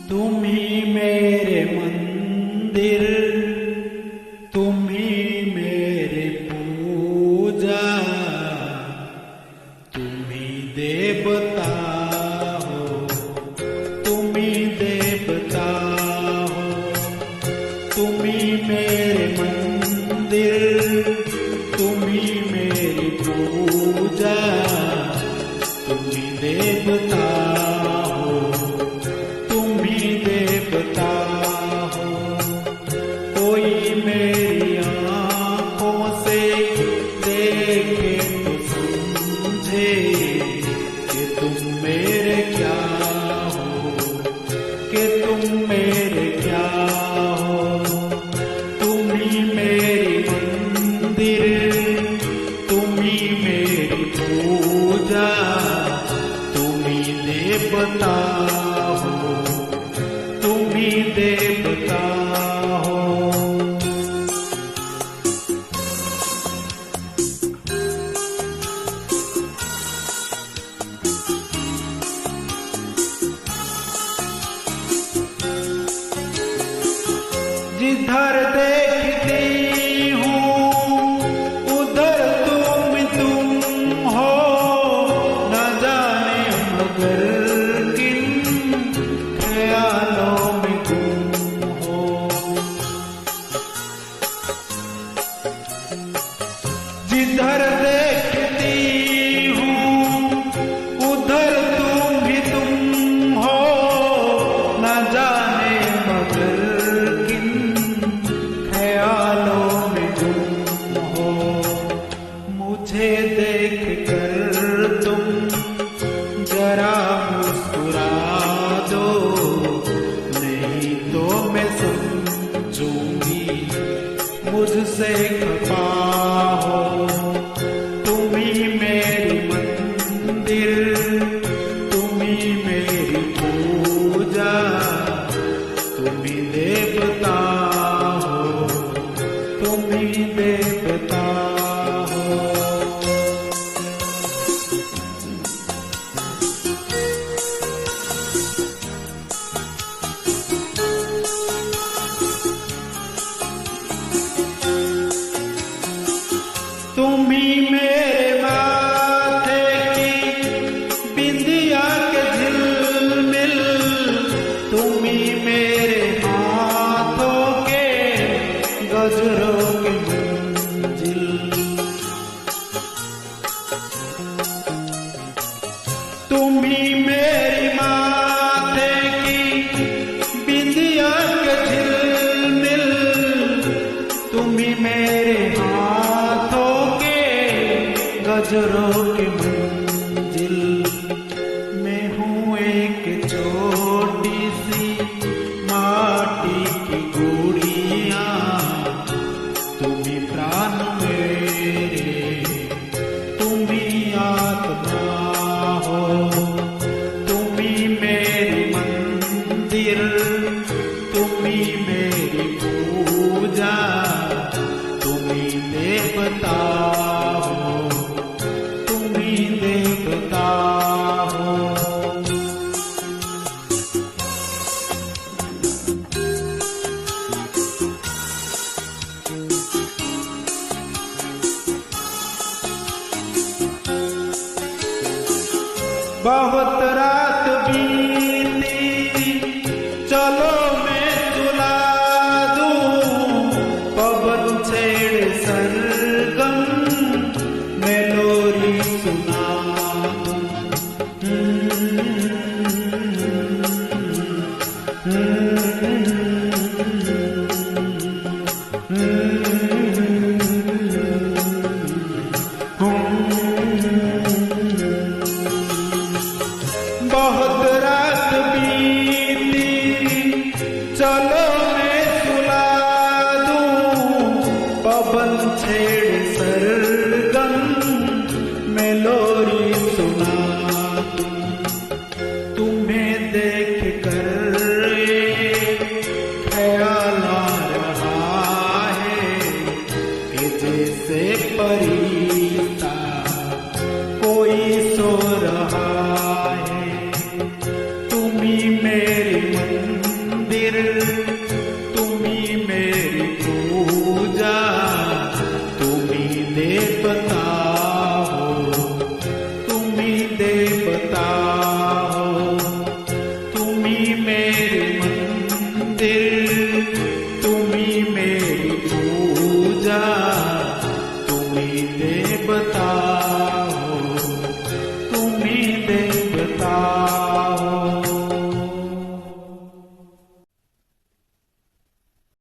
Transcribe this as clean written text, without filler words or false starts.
तुम ही मेरे मंदिर, तुम ही मेरे पूजा, तुम ही देवता हो, तुम ही देवता हो। तुम ही मेरे मंदिर, तुम ही मेरी पूजा, तुम ही देवता हो, तुम ही देवता हो। कोई मेरी आँखों से देखे तो समझे कि तुम मेरे क्या हो, कि तुम मेरे क्या हो। तुम ही मेरी मंदिर, तुम ही मेरी पूजा, तुम ही देवता हो, तुम ही देवता हो। जिधर देखती हूँ उधर तुम हो, न जाने मगर किन ख्यालों में तुम हो। जिधर देखती हूँ उधर तुम हो, न जाने मगर ख्यालों में तुम हो। मुझे देख कर तुम जरा मुस्कुरा दो, नहीं तो मैं समझूंगी मुझसे खफा हो। तुम ही मेरी मंदिर, तुम ही मेरी पूजा, तुम ही देवता हो, तुम ही देवता हो। तुम ही मेरे माथे की बिंदिया के झिलमिल, तुम ही मेरे हाथों के गजरों के मंजिल। तुम ही मेरी माथे की बिंदिया के झिलमिल, तुम ही मेरे हाथों के गजरों के मंजिल। मैं हूँ एक चोर